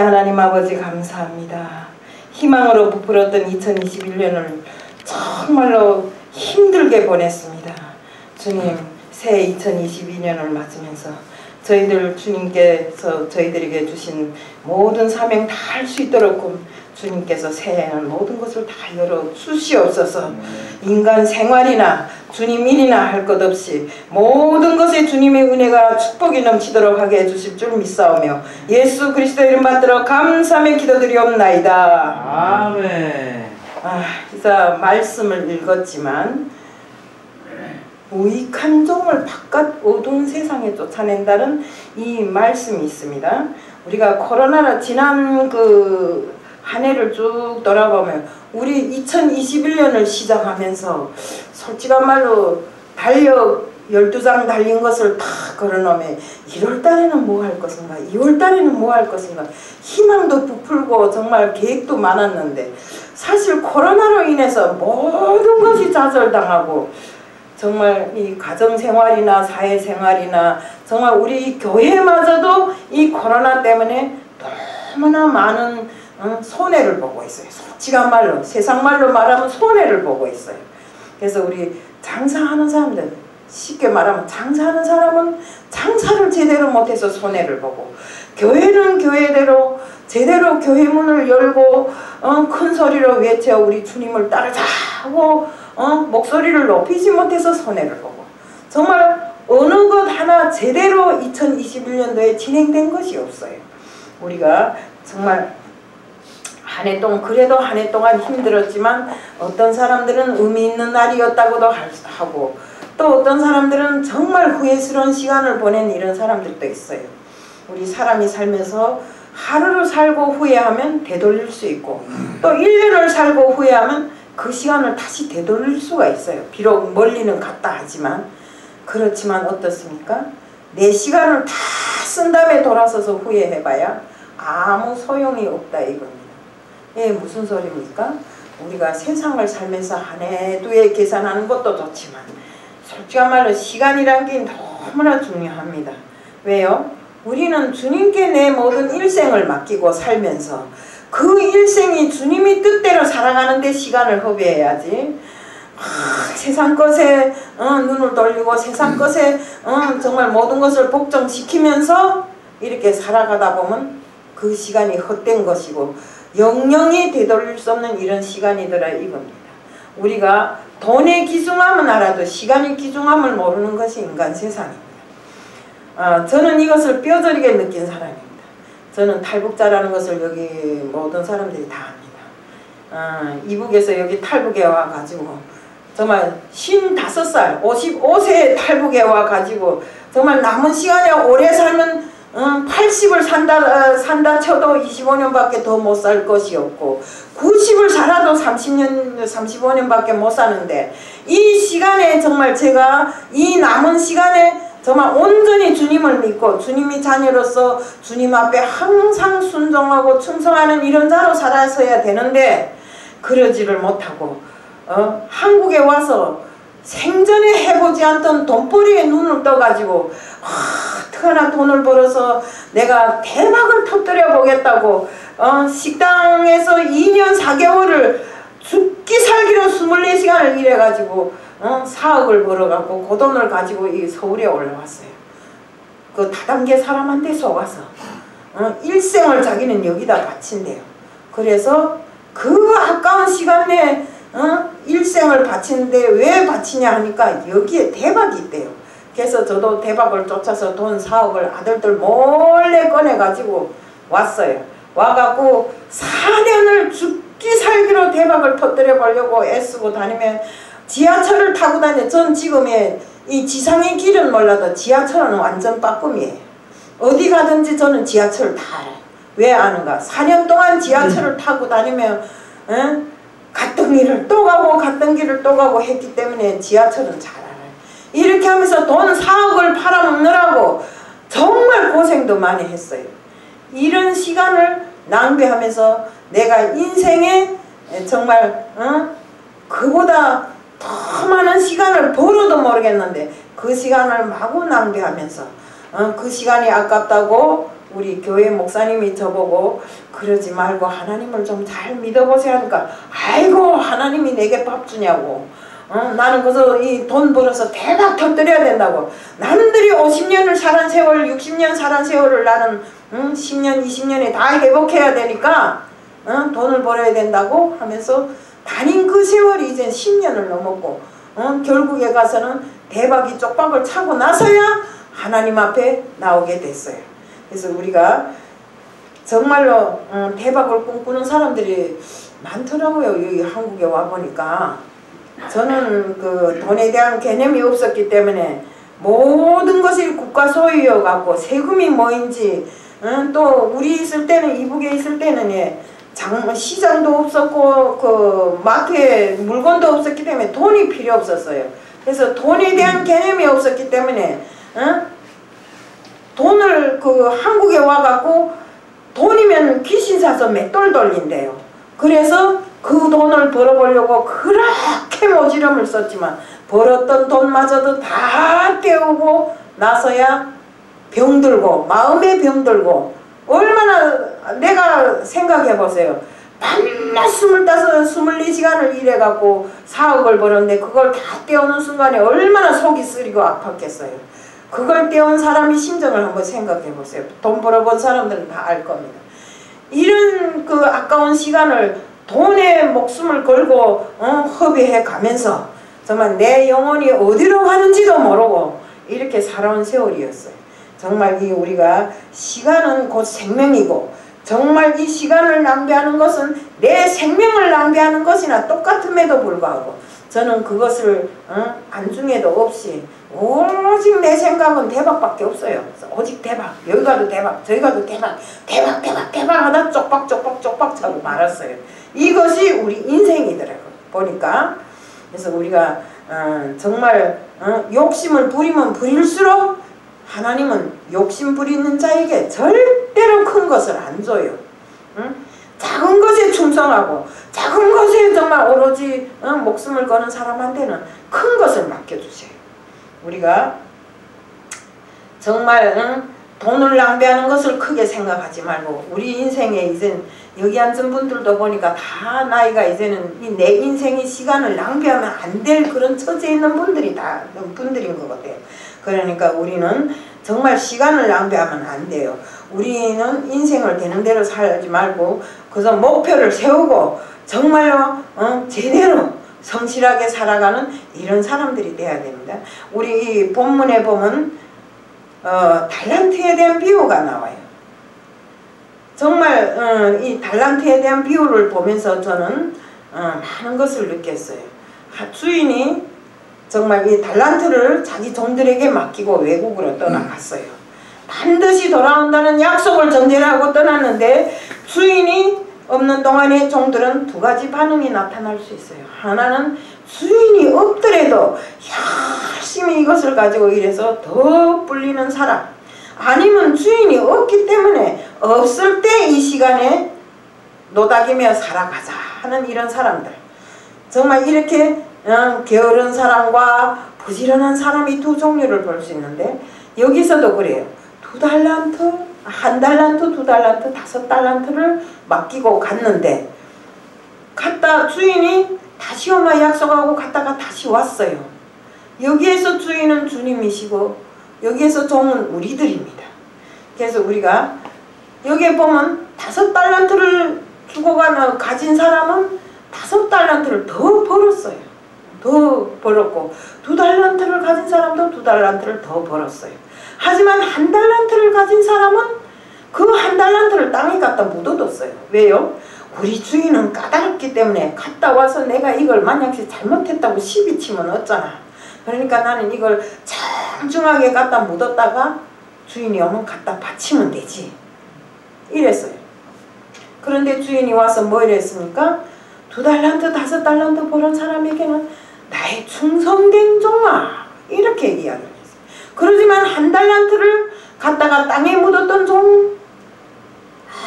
하나님 아버지 감사합니다. 희망으로 부풀었던 2021년을 정말로 힘들게 보냈습니다. 주님, 새 2022년을 맞으면서 저희들 주님께서 저희들에게 주신 모든 사명 다 할 수 있도록 주님께서 새해에는 모든 것을 다 열어 주시옵소서. 인간 생활이나 주님 일이나 할 것 없이 모든 것에 주님의 은혜가 축복이 넘치도록 하게 해주실 줄 믿사오며 예수 그리스도 이름 받들어 감사하며 기도드리옵나이다. 아멘. 그래서 말씀을 읽었지만 무익한 종을 바깥 어두운 세상에 쫓아낸다는 이 말씀이 있습니다. 우리가 코로나로 지난 한 해를 쭉 돌아보면 우리 2021년을 시작하면서 솔직한 말로 달력 12장 달린 것을 다 걸어놓으면 1월달에는 뭐 할 것인가, 2월달에는 뭐 할 것인가, 희망도 부풀고 정말 계획도 많았는데 사실 코로나로 인해서 모든 것이 좌절당하고 정말 이 가정생활이나 사회생활이나 정말 우리 교회마저도 이 코로나 때문에 너무나 많은 손해를 보고 있어요. 솔직한 말로, 세상 말로 말하면 손해를 보고 있어요. 그래서 우리 장사하는 사람들, 쉽게 말하면 장사하는 사람은 장사를 제대로 못해서 손해를 보고, 교회는 교회대로 제대로 교회 문을 열고 큰 소리로 외쳐 우리 주님을 따르자 하고 목소리를 높이지 못해서 손해를 보고, 정말 어느 것 하나 제대로 2021년도에 진행된 것이 없어요. 우리가 정말 한 해 동안, 그래도 한 해 동안 힘들었지만 어떤 사람들은 의미 있는 날이었다고도 하고, 또 어떤 사람들은 정말 후회스러운 시간을 보낸 이런 사람들도 있어요. 우리 사람이 살면서 하루를 살고 후회하면 되돌릴 수 있고, 또 1년을 살고 후회하면 그 시간을 다시 되돌릴 수가 있어요. 비록 멀리는 갔다 하지만. 그렇지만 어떻습니까? 내 시간을 다 쓴 다음에 돌아서서 후회해봐야 아무 소용이 없다 이겁니다. 예, 무슨 소리입니까? 우리가 세상을 살면서 한 해 두 해 계산하는 것도 좋지만 솔직한 말로 시간이란 게 너무나 중요합니다. 왜요? 우리는 주님께 내 모든 일생을 맡기고 살면서 그 일생이 주님이 뜻대로 살아가는 데 시간을 허비해야지, 세상 것에 눈을 돌리고 세상 것에 정말 모든 것을 복종시키면서 이렇게 살아가다 보면 그 시간이 헛된 것이고 영영이 되돌릴 수 없는 이런 시간이더라 이겁니다. 우리가 돈의 귀중함은 알아도 시간의 귀중함을 모르는 것이 인간 세상입니다. 저는 이것을 뼈저리게 느낀 사람입니다. 저는 탈북자라는 것을 여기 모든 사람들이 다 압니다. 이북에서 여기 탈북에 와가지고 정말 55살, 55세에 탈북에 와가지고 정말 남은 시간에 오래 살면 80을 산다 쳐도 25년밖에 더 못 살 것이 없고 90을 살아도 35년밖에 못 사는데, 이 시간에 정말 제가 이 남은 시간에 정말 온전히 주님을 믿고 주님이 자녀로서 주님 앞에 항상 순종하고 충성하는 이런 자로 살아서야 되는데 그러지를 못하고 한국에 와서 생전에 해보지 않던 돈벌이에 눈을 떠가지고 어떡하나 돈을 벌어서 내가 대박을 터뜨려 보겠다고 식당에서 2년 4개월을 죽기 살기로 24시간을 일해가지고 4억을 벌어갖고 그 돈을 가지고 이 서울에 올라왔어요. 그 다단계 사람한테 속아서 일생을 자기는 여기다 바친대요. 그래서 그 아까운 시간 내에 일생을 바치는데 왜 바치냐 하니까 여기에 대박이 있대요. 그래서 저도 대박을 쫓아서 돈 4억을 아들들 몰래 꺼내가지고 왔어요. 와갖고 4년을 죽기 살기로 대박을 터뜨려 보려고 애쓰고 다니면 지하철을 타고 다녀. 전 지금의 이 지상의 길은 몰라도 지하철은 완전 빠꿈이에요. 어디 가든지 저는 지하철을 다 알아요. 왜 아는가? 4년 동안 지하철을 타고 다니면 갔던 길을 또 가고 갔던 길을 또 가고 했기 때문에 지하철은 잘 알아요. 이렇게 하면서 돈 4억을 팔아먹느라고 정말 고생도 많이 했어요. 이런 시간을 낭비하면서 내가 인생에 정말 그보다 더 많은 시간을 벌어도 모르겠는데 그 시간을 마구 낭비하면서 그 시간이 아깝다고 우리 교회 목사님이 저보고 그러지 말고 하나님을 좀 잘 믿어보세요 하니까 아이고 하나님이 내게 밥 주냐고 나는 그래서 이 돈 벌어서 대박 터뜨려야 된다고 남들이 50년을 살한 세월 60년 살한 세월을 나는 10년 20년에 다 회복해야 되니까 돈을 벌어야 된다고 하면서 다닌 그 세월이 이제 10년을 넘었고 결국에 가서는 대박이 쪽박을 차고 나서야 하나님 앞에 나오게 됐어요. 그래서 우리가 정말로 대박을 꿈꾸는 사람들이 많더라고요. 여기 한국에 와보니까. 저는 그 돈에 대한 개념이 없었기 때문에 모든 것이 국가 소유여 갖고 세금이 뭐인지 또 우리 있을 때는 이북에 있을 때는 시장도 없었고 그 마트에 물건도 없었기 때문에 돈이 필요 없었어요. 그래서 돈에 대한 개념이 없었기 때문에 돈을 그 한국에 와갖고 돈이면 귀신 사서 맷돌 돌린대요. 그래서 그 돈을 벌어보려고 그렇게 모지름을 썼지만 벌었던 돈마저도 다 때우고 나서야 병들고 마음에 병들고 얼마나 내가 생각해보세요. 밤낮 25, 24시간을 일해갖고 4억을 벌었는데 그걸 다 떼우는 순간에 얼마나 속이 쓰리고 아팠겠어요. 그걸 떼운 사람의 심정을 한번 생각해보세요. 돈 벌어본 사람들은 다 알 겁니다. 이런 그 아까운 시간을 돈에 목숨을 걸고 허비해 가면서 정말 내 영혼이 어디로 가는지도 모르고 이렇게 살아온 세월이었어요. 정말 이 우리가 시간은 곧 생명이고 정말 이 시간을 낭비하는 것은 내 생명을 낭비하는 것이나 똑같음에도 불구하고 저는 그것을 안중에도 없이 오직 내 생각은 대박밖에 없어요. 오직 대박. 여기 가도 대박, 저기 가도 대박, 대박, 대박, 대박 하다 쪽박, 쪽박, 쪽박 차고 말았어요. 이것이 우리 인생이더라고요. 보니까. 그래서 우리가 정말 욕심을 부리면 부릴수록 하나님은 욕심 부리는 자에게 절대로 큰 것을 안 줘요. 작은 것에 충성하고 작은 것에 정말 오로지 목숨을 거는 사람한테는 큰 것을 맡겨주세요. 우리가 정말 돈을 낭비하는 것을 크게 생각하지 말고 우리 인생에 이제 여기 앉은 분들도 보니까 다 나이가 이제는 내 인생의 시간을 낭비하면 안 될 그런 처지에 있는 분들이 다 분들인 것 같아요. 그러니까 우리는 정말 시간을 낭비하면 안 돼요. 우리는 인생을 되는 대로 살지 말고 그래서 목표를 세우고 정말로 제대로 성실하게 살아가는 이런 사람들이 돼야 됩니다. 우리 이 본문에 보면 달란트에 대한 비유가 나와요. 정말 이 달란트에 대한 비유를 보면서 저는 많은 것을 느꼈어요. 주인이 정말 이 달란트를 자기 종들에게 맡기고 외국으로 떠나갔어요. 반드시 돌아온다는 약속을 전제로 하고 떠났는데 주인이 없는 동안에 종들은 두 가지 반응이 나타날 수 있어요. 하나는 주인이 없더라도 열심히 이것을 가지고 일해서 더 불리는 사람, 아니면 주인이 없기 때문에 없을 때 이 시간에 노닥이며 살아가자 하는 이런 사람들. 정말 이렇게 게으른 사람과 부지런한 사람이 두 종류를 볼 수 있는데 여기서도 그래요. 2달란트, 1달란트, 2달란트, 5달란트를 맡기고 갔는데 갔다 주인이 다시 오마 약속하고 갔다가 다시 왔어요. 여기에서 주인은 주님이시고 여기에서 종은 우리들입니다. 그래서 우리가 여기에 보면 5달란트를 주고 가진 사람은 5달란트를 더 벌었어요. 더 벌었고 2달란트를 가진 사람도 2달란트를 더 벌었어요. 하지만 1달란트를 가진 사람은 그 1달란트를 땅에 갖다 묻어뒀어요. 왜요? 우리 주인은 까다롭기 때문에 갔다 와서 내가 이걸 만약에 잘못했다고 시비 치면 어쩌나. 그러니까 나는 이걸 정중하게 갖다 묻었다가 주인이 오면 갖다 바치면 되지. 이랬어요. 그런데 주인이 와서 뭐 이랬습니까? 2달란트, 5달란트 벌은 사람에게는 나의 충성된 종아, 이렇게 이야기를 했어요. 그러지만 1달란트를 갖다가 땅에 묻었던 종,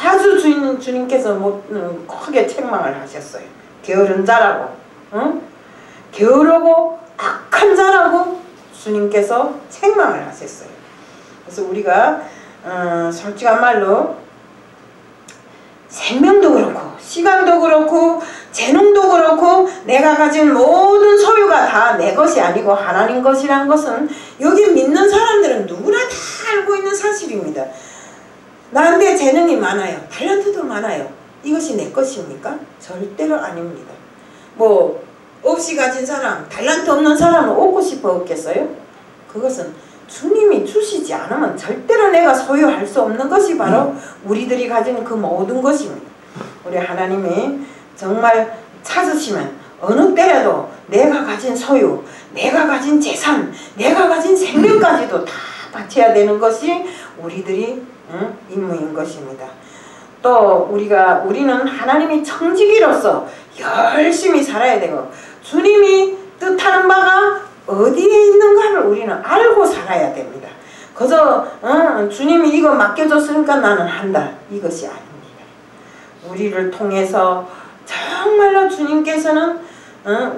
아주 주님께서 크게 책망을 하셨어요. 게으른 자라고, 게으르고 악한 자라고 주님께서 책망을 하셨어요. 그래서 우리가 솔직한 말로 생명도 그렇고 시간도 그렇고 재능도 그렇고 내가 가진 모든 소유가 다 내 것이 아니고 하나님 것이란 것은 여기 믿는 사람들은 누구나 다 알고 있는 사실입니다. 나한테 재능이 많아요. 탤런트도 많아요. 이것이 내 것입니까? 절대로 아닙니다. 뭐 없이 가진 사람, 탤런트 없는 사람은 얻고 싶어 없겠어요? 그것은 주님이 주시지 않으면 절대로 내가 소유할 수 없는 것이 바로 우리들이 가진 그 모든 것입니다. 우리 하나님이 정말 찾으시면 어느 때라도 내가 가진 소유, 내가 가진 재산, 내가 가진 생명까지도 다 바쳐야 되는 것이 우리들이 임무인 것입니다. 또 우리는 하나님이 청지기로서 열심히 살아야 되고 주님이 뜻하는 바가 어디에 있는가를 우리는 알고 살아야 됩니다. 그저 주님이 이거 맡겨줬으니까 나는 한다, 이것이 아닙니다. 우리를 통해서 정말로 주님께서는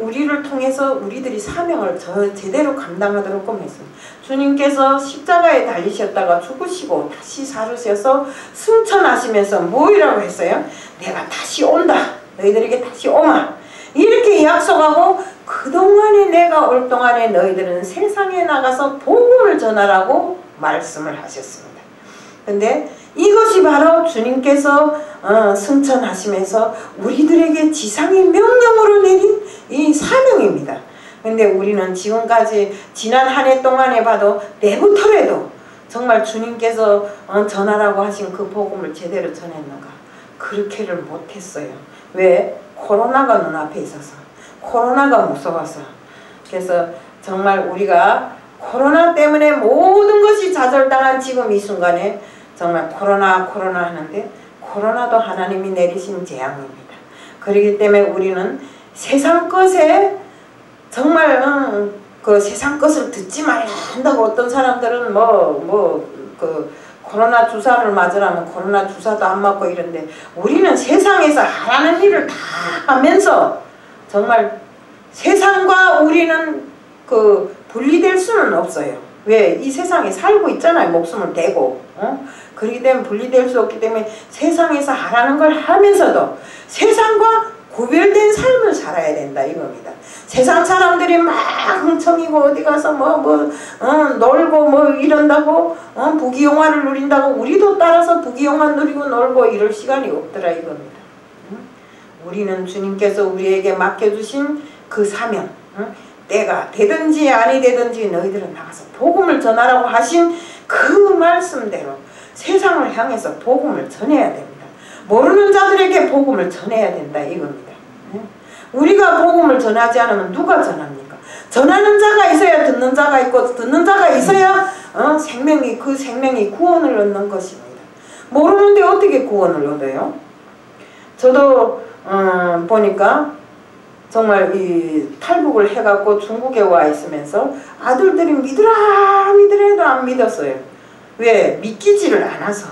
우리를 통해서 우리들이 사명을 제대로 감당하도록 했습니다. 주님께서 십자가에 달리셨다가 죽으시고 다시 살으셔서 승천하시면서 뭐라고 했어요? 내가 다시 온다. 너희들에게 다시 오마. 이렇게 약속하고 그동안에 내가 올 동안에 너희들은 세상에 나가서 복음을 전하라고 말씀을 하셨습니다. 근데 이것이 바로 주님께서 승천하시면서 우리들에게 지상의 명령으로 내린 이 사명입니다. 근데 우리는 지금까지 지난 한 해 동안에 봐도 내부터라도 정말 주님께서 전하라고 하신 그 복음을 제대로 전했는가? 그렇게를 못했어요. 왜? 코로나가 눈앞에 있어서, 코로나가 무서워서. 그래서 정말 우리가 코로나 때문에 모든 것이 좌절당한 지금 이 순간에 정말 코로나 하는데 코로나도 하나님이 내리신 재앙입니다. 그렇기 때문에 우리는 세상 것에 정말 그 세상 것을 듣지 말아야 한다고 어떤 사람들은 그 코로나 주사를 맞으라면 코로나 주사도 안 맞고 이런데 우리는 세상에서 하라는 일을 다 하면서 정말 세상과 우리는 그 분리될 수는 없어요. 왜? 이 세상에 살고 있잖아요. 목숨을 대고. 그렇기 때문에 분리될 수 없기 때문에 세상에서 하라는 걸 하면서도 세상과 구별된 삶을 살아야 된다 이겁니다. 세상 사람들이 막 흥청이고 어디 가서 놀고 이런다고 부귀영화를 누린다고 우리도 따라서 부귀영화 누리고 놀고 이럴 시간이 없더라 이겁니다. 우리는 주님께서 우리에게 맡겨주신 그 사명, 때가 되든지 아니 되든지 너희들은 나가서 복음을 전하라고 하신 그 말씀대로 세상을 향해서 복음을 전해야 됩니다. 모르는 자들에게 복음을 전해야 된다 이겁니다. 우리가 복음을 전하지 않으면 누가 전합니까? 전하는 자가 있어야 듣는 자가 있고 듣는 자가 있어야 그 생명이 구원을 얻는 것입니다. 모르는데 어떻게 구원을 얻어요? 저도 보니까 정말 이 탈북을 해갖고 중국에 와 있으면서 아들들이 믿으라 해도 안 믿었어요. 왜? 믿기지를 않아서.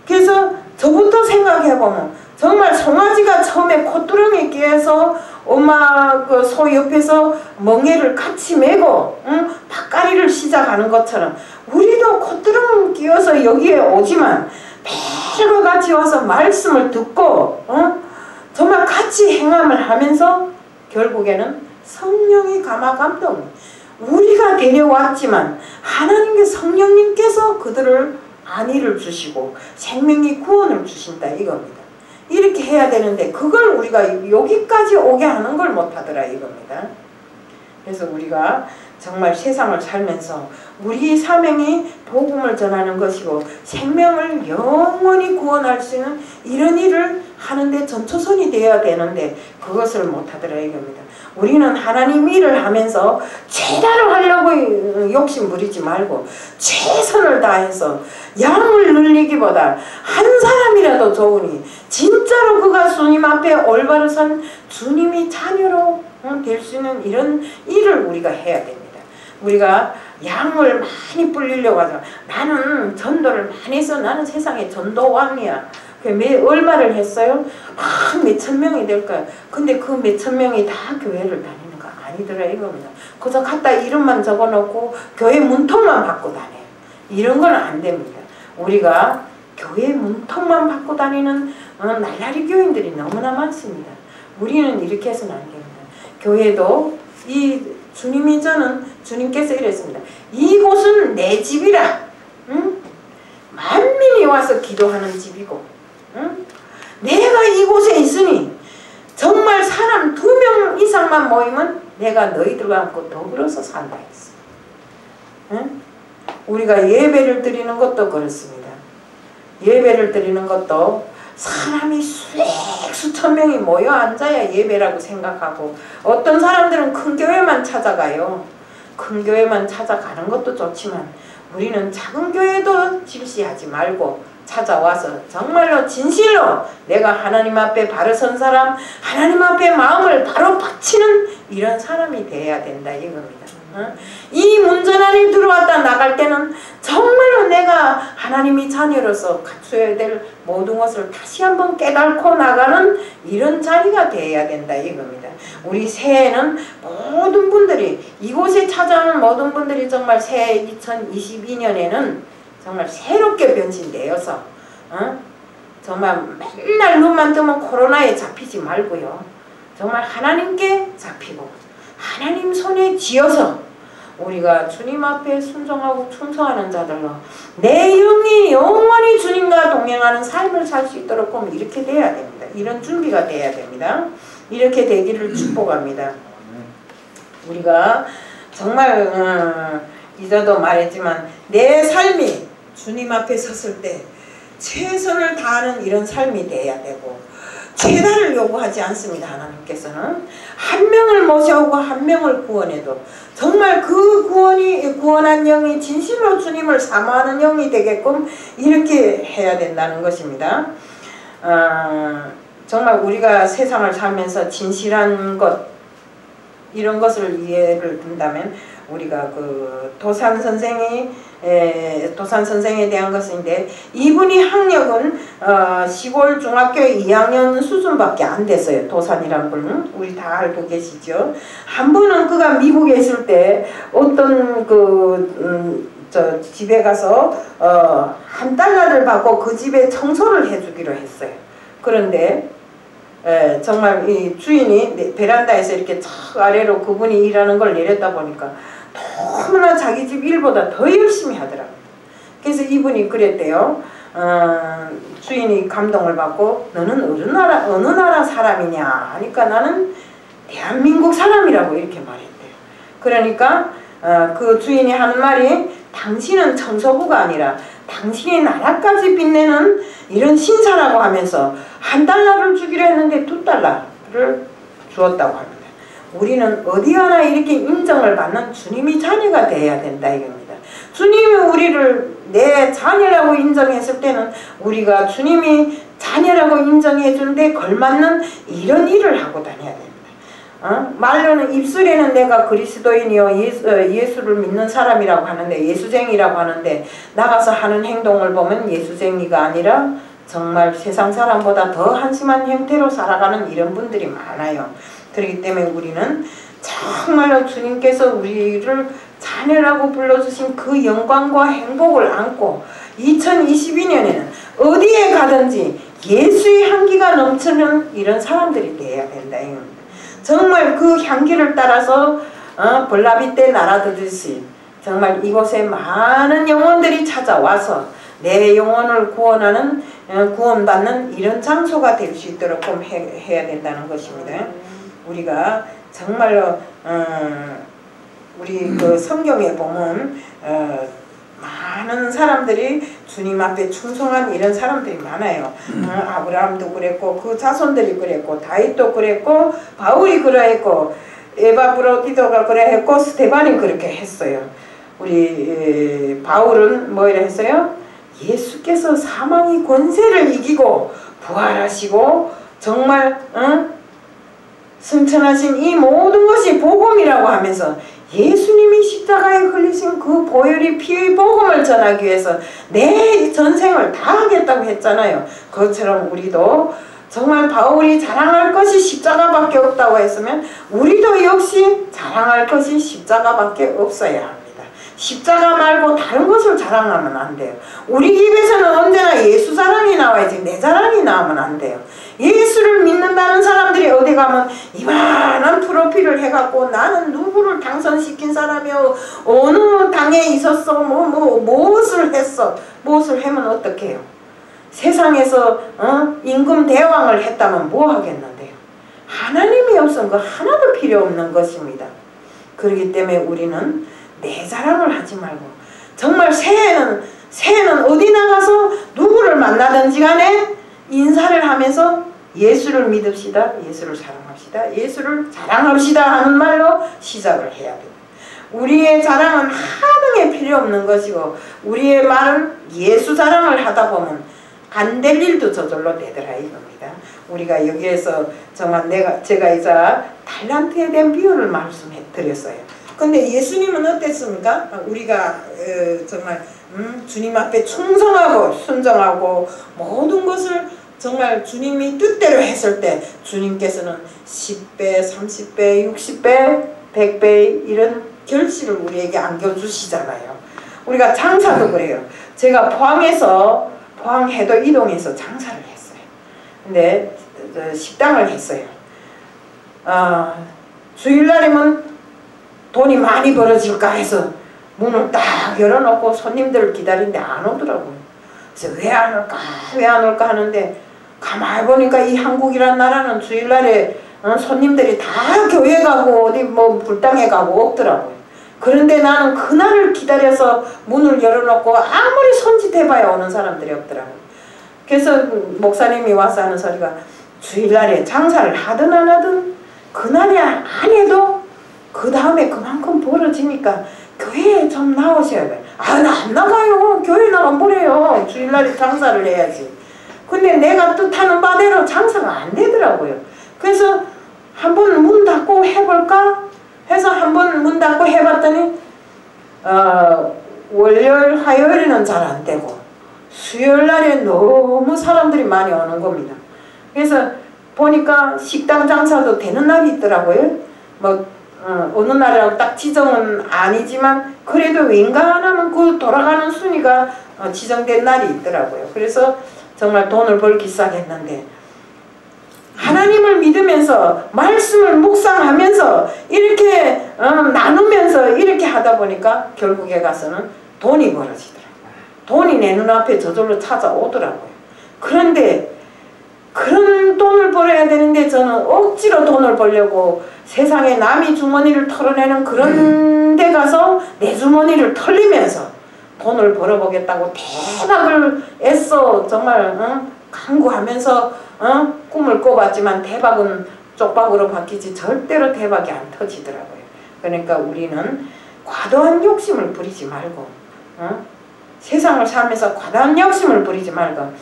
그래서 저부터 생각해보면 정말 송아지가 처음에 콧두렁에 끼어서 엄마 그 소 옆에서 멍에를 같이 메고 밭갈이를 시작하는 것처럼 우리도 콧두렁 끼어서 여기에 오지만 매일과 같이 와서 말씀을 듣고 정말 같이 행함을 하면서 결국에는 성령이 감화감동 우리가 데려왔지만 하나님께 성령님께서 그들을 안위를 주시고 생명의 구원을 주신다 이겁니다. 이렇게 해야 되는데 그걸 우리가 여기까지 오게 하는 걸 못하더라 이겁니다. 그래서 우리가 정말 세상을 살면서 우리 사명이 복음을 전하는 것이고 생명을 영원히 구원할 수 있는 이런 일을 하는데 전초선이 되어야 되는데 그것을 못하더라 이겁니다. 우리는 하나님 일을 하면서 최다로 하려고 욕심 부리지 말고 최선을 다해서 양을 늘리기보다 한 사람이라도 좋으니 진짜로 그가 주님 앞에 올바로 선 주님이 자녀로 될 수 있는 이런 일을 우리가 해야 됩니다. 우리가 양을 많이 불리려고 하잖아. 나는 전도를 많이 해서 나는 세상에 전도왕이야. 얼마를 했어요? 몇천 명이 될 거야. 근데 그 몇천 명이 다 교회를 다니는 거 아니더라 이겁니다. 그저 갖다 이름만 적어놓고 교회 문턱만 받고 다녀요. 이런 건 안 됩니다. 우리가 교회 문턱만 받고 다니는 날라리 교인들이 너무나 많습니다. 우리는 이렇게 해서는 안 됩니다. 교회도 주님이 저는 주님께서 이랬습니다. 이곳은 내 집이라. 응? 만민이 와서 기도하는 집이고, 응? 내가 이곳에 있으니 정말 사람 2명 이상만 모이면 내가 너희들과 함께 더불어서 산다 했어. 응? 우리가 예배를 드리는 것도 그렇습니다. 예배를 드리는 것도 사람이 수천 명이 모여 앉아야 예배라고 생각하고, 어떤 사람들은 큰 교회만 찾아가요. 큰 교회만 찾아가는 것도 좋지만 우리는 작은 교회도 질시하지 말고 찾아와서 정말로 진실로 내가 하나님 앞에 바로 선 사람, 하나님 앞에 마음을 바로 바치는 이런 사람이 돼야 된다 이겁니다. 이 문전 안에 들어왔다 나갈 때는 정말로 내가 하나님이 자녀로서 갖춰야 될 모든 것을 다시 한번 깨닫고 나가는 이런 자리가 되어야 된다 이겁니다. 우리 새해에는 모든 분들이, 이곳에 찾아오는 모든 분들이 정말 새해 2022년에는 정말 새롭게 변신되어서 정말 맨날 눈만 뜨면 코로나에 잡히지 말고요. 정말 하나님께 잡히고 하나님 손에 쥐어서 우리가 주님 앞에 순종하고 충성하는 자들로 내 영이 영원히 주님과 동행하는 삶을 살 수 있도록 이렇게 돼야 됩니다. 이런 준비가 돼야 됩니다. 이렇게 되기를 축복합니다. 우리가 정말 이전도 말했지만 내 삶이 주님 앞에 섰을 때 최선을 다하는 이런 삶이 돼야 되고, 최다를 요구하지 않습니다. 하나님께서는 한 명을 모셔오고 한 명을 구원해도 정말 그 구원한 영이 진실로 주님을 사모하는 영이 되게끔 이렇게 해야 된다는 것입니다. 정말 우리가 세상을 살면서 진실한 것, 이런 것을 이해를 든다면 우리가 그 도산 선생에 대한 것인데, 이분이 학력은 시골 중학교 2학년 수준밖에 안 됐어요. 도산이란 분은 우리 다 알고 계시죠. 한 번은 그가 미국에 있을 때 어떤 집에 가서 $1 받고 그 집에 청소를 해주기로 했어요. 그런데 정말 이 주인이 베란다에서 이렇게 척 아래로 그분이 일하는 걸 내렸다 보니까 너무나 자기 집 일보다 더 열심히 하더라고요. 그래서 이분이 그랬대요. 주인이 감동을 받고 너는 어느 나라 사람이냐 하니까 나는 대한민국 사람이라고 이렇게 말했대요. 그러니까 그 주인이 하는 말이 당신은 청소부가 아니라 당신의 나라까지 빛내는 이런 신사라고 하면서 $1를 주기로 했는데 $2를 주었다고 합니다. 우리는 어디 하나 이렇게 인정을 받는 주님이 자녀가 되어야 된다 이겁니다. 주님이 우리를 내 자녀라고 인정했을 때는 우리가 주님이 자녀라고 인정해 주는데 걸맞는 이런 일을 하고 다녀야 됩니다. 말로는 입술에는 내가 그리스도인이요 예수를 믿는 사람이라고 하는데, 예수쟁이라고 하는데, 나가서 하는 행동을 보면 예수쟁이가 아니라 정말 세상 사람보다 더 한심한 형태로 살아가는 이런 분들이 많아요. 그렇기 때문에 우리는 정말로 주님께서 우리를 자녀라고 불러주신 그 영광과 행복을 안고 2022년에는 어디에 가든지 예수의 향기가 넘치는 이런 사람들이 되어야 된다. 정말 그 향기를 따라서 벌나비 때 날아들듯이 정말 이곳에 많은 영혼들이 찾아와서 내 영혼을 구원받는 이런 장소가 될 수 있도록 해야 된다는 것입니다. 우리가 정말로 우리 그 성경에 보면 많은 사람들이 주님 앞에 충성한 이런 사람들이 많아요. 아브라함도 그랬고 그 자손들이 그랬고 다윗도 그랬고 바울이 그러했고 에바브로디도가 그러했고 스데반이 그렇게 했어요. 우리 바울은 뭐라 했어요? 예수께서 사망의 권세를 이기고 부활하시고 정말 승천하신 이 모든 것이 복음이라고 하면서 예수님이 십자가에 흘리신 그 보혈의 피의 복음을 전하기 위해서 내 전생을 다 하겠다고 했잖아요. 그것처럼 우리도 정말 바울이 자랑할 것이 십자가밖에 없다고 했으면 우리도 역시 자랑할 것이 십자가밖에 없어야 합니다. 십자가 말고 다른 것을 자랑하면 안 돼요. 우리 집에서는 언제나 예수 자랑이 나와야지 내 자랑이 나오면 안 돼요. 예수를 믿는다는 사람들이 어디 가면 이만한 프로필을 해갖고 나는 누구를 당선시킨 사람이요, 어느 당에 있었어, 무엇을 했어, 무엇을 하면 어떻게 해요? 세상에서 임금 대왕을 했다면 뭐 하겠는데요? 하나님이 없으면 그 하나도 필요 없는 것입니다. 그렇기 때문에 우리는 내 자랑을 하지 말고 정말 새해는 어디 나가서 누구를 만나든지 간에 인사를 하면서 예수를 믿읍시다, 예수를 사랑합시다, 예수를 자랑합시다 하는 말로 시작을 해야 됩니다. 우리의 자랑은 하등에 필요 없는 것이고 우리의 말은 예수 자랑을 하다 보면 안 될 일도 저절로 되더라 이겁니다. 우리가 여기에서 정말 제가 이제 달란트에 대한 비유를 말씀해 드렸어요. 근데 예수님은 어땠습니까? 우리가 정말 주님 앞에 충성하고 순종하고 모든 것을 정말 주님이 뜻대로 했을 때 주님께서는 10배, 30배, 60배, 100배 이런 결실을 우리에게 안겨주시잖아요. 우리가 장사도 그래요. 제가 포항에도 이동해서 장사를 했어요. 근데 식당을 했어요. 주일날이면 돈이 많이 벌어질까 해서 문을 딱 열어놓고 손님들을 기다리는데 안 오더라고요. 그래서 왜 안 올까 왜 안 올까 하는데 가만히 보니까 이 한국이란 나라는 주일날에 손님들이 다 교회 가고 어디 불당에 가고 없더라고요. 그런데 나는 그날을 기다려서 문을 열어놓고 아무리 손짓해봐야 오는 사람들이 없더라고요. 그래서 목사님이 와서 하는 소리가 주일날에 장사를 하든 안 하든 그날이 안 해도 그 다음에 그만큼 벌어지니까 교회에 좀 나오셔야 돼요. 나 안 나가요. 교회 나가면 뭐래요. 주일날에 장사를 해야지. 근데 내가 뜻하는 바대로 장사가 안 되더라고요. 그래서 한번 문 닫고 해볼까 해서 한번 문 닫고 해봤더니 월요일 화요일에는 잘 안 되고 수요일날에 너무 사람들이 많이 오는 겁니다. 그래서 보니까 식당 장사도 되는 날이 있더라고요. 어느 날이라고 딱 지정은 아니지만 그래도 웬간하면 그 돌아가는 순위가 지정된 날이 있더라고요. 그래서 정말 돈을 벌기 시작했는데 하나님을 믿으면서 말씀을 묵상하면서 이렇게 나누면서 이렇게 하다 보니까 결국에 가서는 돈이 벌어지더라고요. 돈이 내 눈앞에 저절로 찾아오더라고요. 그런데 그런 돈을 벌어야 되는데 저는 억지로 돈을 벌려고 세상에 남이 주머니를 털어내는 그런 데 가서 내 주머니를 털리면서 돈을 벌어보겠다고 대박을 애써 정말 강구하면서 꿈을 꿔봤지만 대박은 쪽박으로 바뀌지 절대로 대박이 안 터지더라고요. 그러니까 우리는 과도한 욕심을 부리지 말고 세상을 살면서 과도한 욕심을 부리지 말고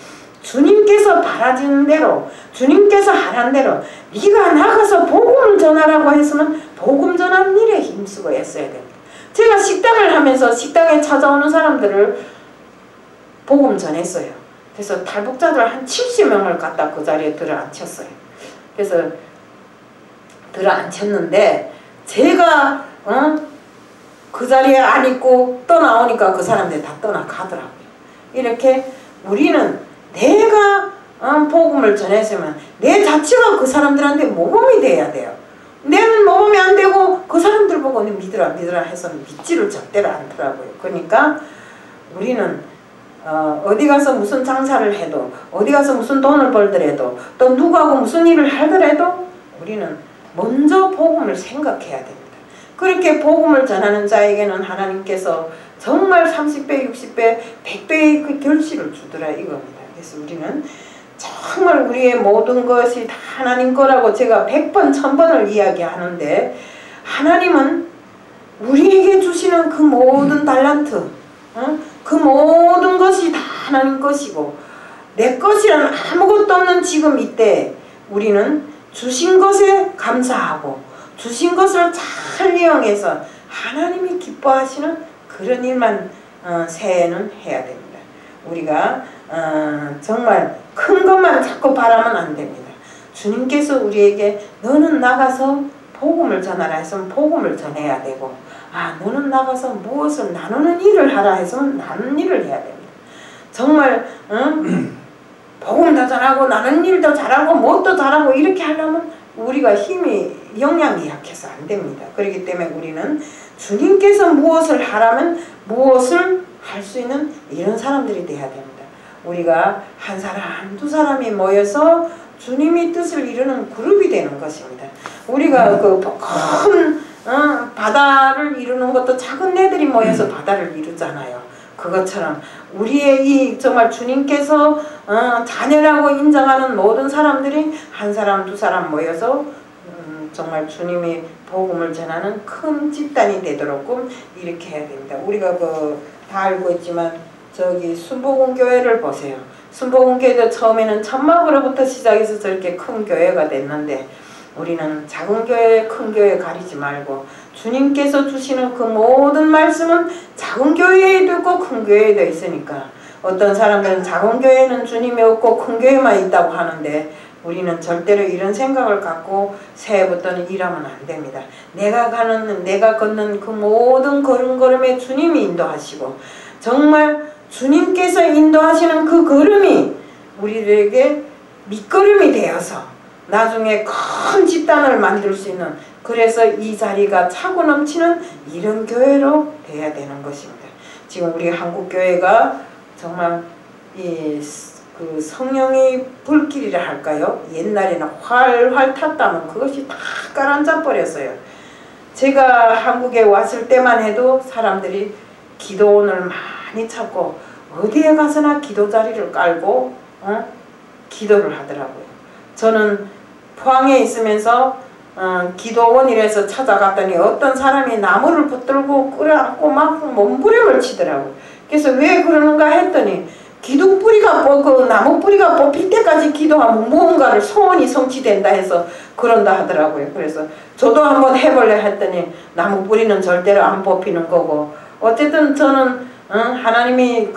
주님께서 바라시는 대로 주님께서 하란 대로 네가 나가서 복음을 전하라고 했으면 복음 전하는 일에 힘쓰고 애써야 됩니다. 제가 식당을 하면서 식당에 찾아오는 사람들을 복음 전했어요. 그래서 탈북자들 한 70명을 갖다 그 자리에 들어앉혔어요. 그래서 들어앉혔는데 제가 그 자리에 안 있고 떠나오니까 그 사람들이 다 떠나가더라고요. 이렇게 우리는 내가 복음을 전했으면 내 자체가 그 사람들한테 모범이 돼야 돼요. 내는 모범이 안 되고 그 사람들 보고 믿으라 해서는 믿지를 절대로 않더라고요. 그러니까 우리는 어디 가서 무슨 장사를 해도 어디 가서 무슨 돈을 벌더라도 또 누구하고 무슨 일을 하더라도 우리는 먼저 복음을 생각해야 됩니다. 그렇게 복음을 전하는 자에게는 하나님께서 정말 30배, 60배, 100배의 그 결실을 주더라 이겁니다. 그래서 우리는 정말 우리의 모든 것이 다 하나님 거라고 제가 100번, 1000번을 이야기하는데 하나님은 우리에게 주시는 그 모든 달란트, 그 모든 것이 다 하나님 것이고 내 것이란 아무것도 없는 지금 이때 우리는 주신 것에 감사하고 주신 것을 잘 이용해서 하나님이 기뻐하시는 그런 일만 새해에는 해야 됩니다. 우리가 정말 큰 것만 자꾸 바라면 안 됩니다. 주님께서 우리에게 너는 나가서 복음을 전하라 했으면 복음을 전해야 되고 아, 너는 나가서 무엇을 나누는 일을 하라 해서 나누는 일을 해야 됩니다. 정말 복음 더 잘하고 나누는 일도 잘하고 무엇도 잘하고 이렇게 하려면 우리가 힘이 영향이 약해서 안 됩니다. 그렇기 때문에 우리는 주님께서 무엇을 하라면 무엇을 할 수 있는 이런 사람들이 돼야 됩니다. 우리가 한 사람 두 사람이 모여서 주님의 뜻을 이루는 그룹이 되는 것입니다. 우리가 그 큰 바다를 이루는 것도 작은 애들이 모여서 바다를 이루잖아요. 그것처럼 우리의 이 정말 주님께서 자녀라고 인정하는 모든 사람들이 한 사람 두 사람 모여서 정말 주님의 복음을 전하는 큰 집단이 되도록 이렇게 해야 됩니다. 우리가 다 알고 있지만 저기 순복음교회를 보세요. 순복음교회도 처음에는 천막으로부터 시작해서 저렇게 큰 교회가 됐는데 우리는 작은 교회, 큰 교회 가리지 말고 주님께서 주시는 그 모든 말씀은 작은 교회에도 있고 큰 교회에도 있으니까 어떤 사람들은 작은 교회는 주님이 없고 큰 교회만 있다고 하는데 우리는 절대로 이런 생각을 갖고 새해부터는 일하면 안 됩니다. 내가 걷는 그 모든 걸음걸음에 주님이 인도하시고 정말 주님께서 인도하시는 그 걸음이 우리들에게 밑거름이 되어서 나중에 큰 집단을 만들 수 있는 그래서 이 자리가 차고 넘치는 이런 교회로 돼야 되는 것입니다. 지금 우리 한국교회가 정말 그 성령의 불길이라 할까요? 옛날에는 활활 탔다면 그것이 다 가라앉아 버렸어요. 제가 한국에 왔을 때만 해도 사람들이 기도원을 많이 찾고 어디에 가서나 기도 자리를 깔고 기도를 하더라고요. 저는 포항에 있으면서 기도원이라서 찾아갔더니 어떤 사람이 나무를 붙들고 끌어안고 막 몸부림을 치더라고요. 그래서 왜 그러는가 했더니 기둥 뿌리가 그 나무 뿌리가 뽑힐 때까지 기도하면 무언가를 소원이 성취된다 해서 그런다 하더라고요. 그래서 저도 한번 해볼래 했더니 나무 뿌리는 절대로 안 뽑히는 거고 어쨌든 저는 하나님이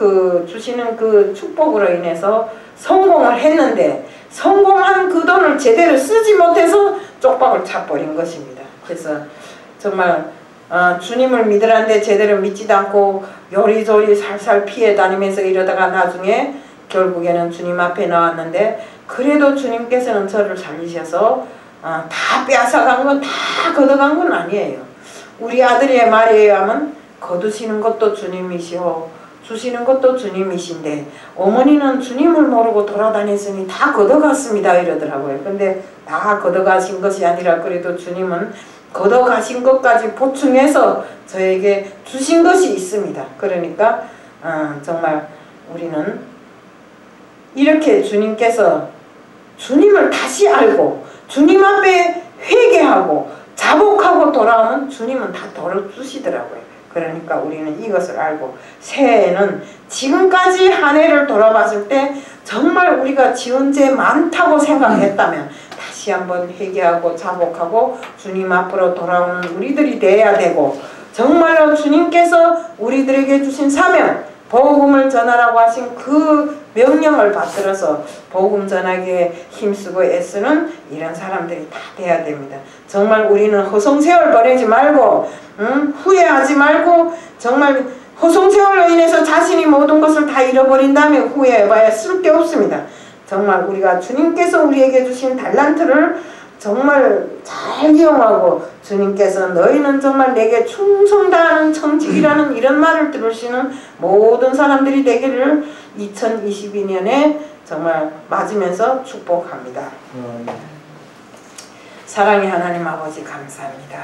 주시는 그 축복으로 인해서 성공을 했는데 성공한 그 돈을 제대로 쓰지 못해서 쪽박을 차버린 것입니다. 그래서 정말 주님을 믿으라는데 제대로 믿지도 않고 요리조리 살살 피해 다니면서 이러다가 나중에 결국에는 주님 앞에 나왔는데 그래도 주님께서는 저를 살리셔서 다 빼앗아간 건 다 걷어간 건 아니에요. 우리 아들의 말에 의하면 거두시는 것도 주님이시오 주시는 것도 주님이신데 어머니는 주님을 모르고 돌아다녔으니 다 걷어갔습니다 이러더라고요. 근데 다 걷어가신 것이 아니라 그래도 주님은 걷어가신 것까지 보충해서 저에게 주신 것이 있습니다. 그러니까 정말 우리는 이렇게 주님께서 주님을 다시 알고 주님 앞에 회개하고 자복하고 돌아오면 주님은 다 돌아주시더라고요. 그러니까 우리는 이것을 알고 새해에는 지금까지 한 해를 돌아봤을 때 정말 우리가 지은 죄 많다고 생각했다면 다시 한번 회개하고 자복하고 주님 앞으로 돌아오는 우리들이 돼야 되고 정말로 주님께서 우리들에게 주신 사명 복음을 전하라고 하신 그 명령을 받들어서 복음 전하기에 힘쓰고 애쓰는 이런 사람들이 다 돼야 됩니다. 정말 우리는 허송세월 보내지 말고 후회하지 말고 정말 허송세월로 인해서 자신이 모든 것을 다 잃어버린 다음에 후회해봐야 쓸 게 없습니다. 정말 우리가 주님께서 우리에게 주신 달란트를 정말 잘 이용하고 주님께서 너희는 정말 내게 충성다하는 청직이라는 이런 말을 들으시는 모든 사람들이 되기를 2022년에 정말 맞으면서 축복합니다. 사랑의 하나님 아버지 감사합니다.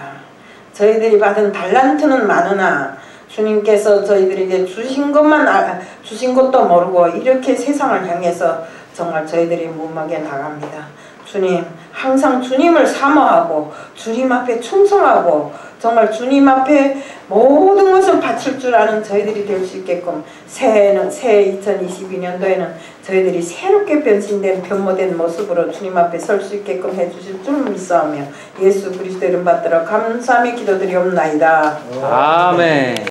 저희들이 받은 달란트는 많으나 주님께서 저희들에게 주신 것도 모르고 이렇게 세상을 향해서 정말 저희들이 무모하게 나갑니다. 주님 항상 주님을 사모하고 주님 앞에 충성하고 정말 주님 앞에 모든 것을 바칠 줄 아는 저희들이 될 수 있게끔 새해 2022년도에는 저희들이 새롭게 변모된 모습으로 주님 앞에 설 수 있게끔 해주실 줄 믿사오며 예수 그리스도 이름 받들어 감사함의 기도드리옵나이다. 아멘.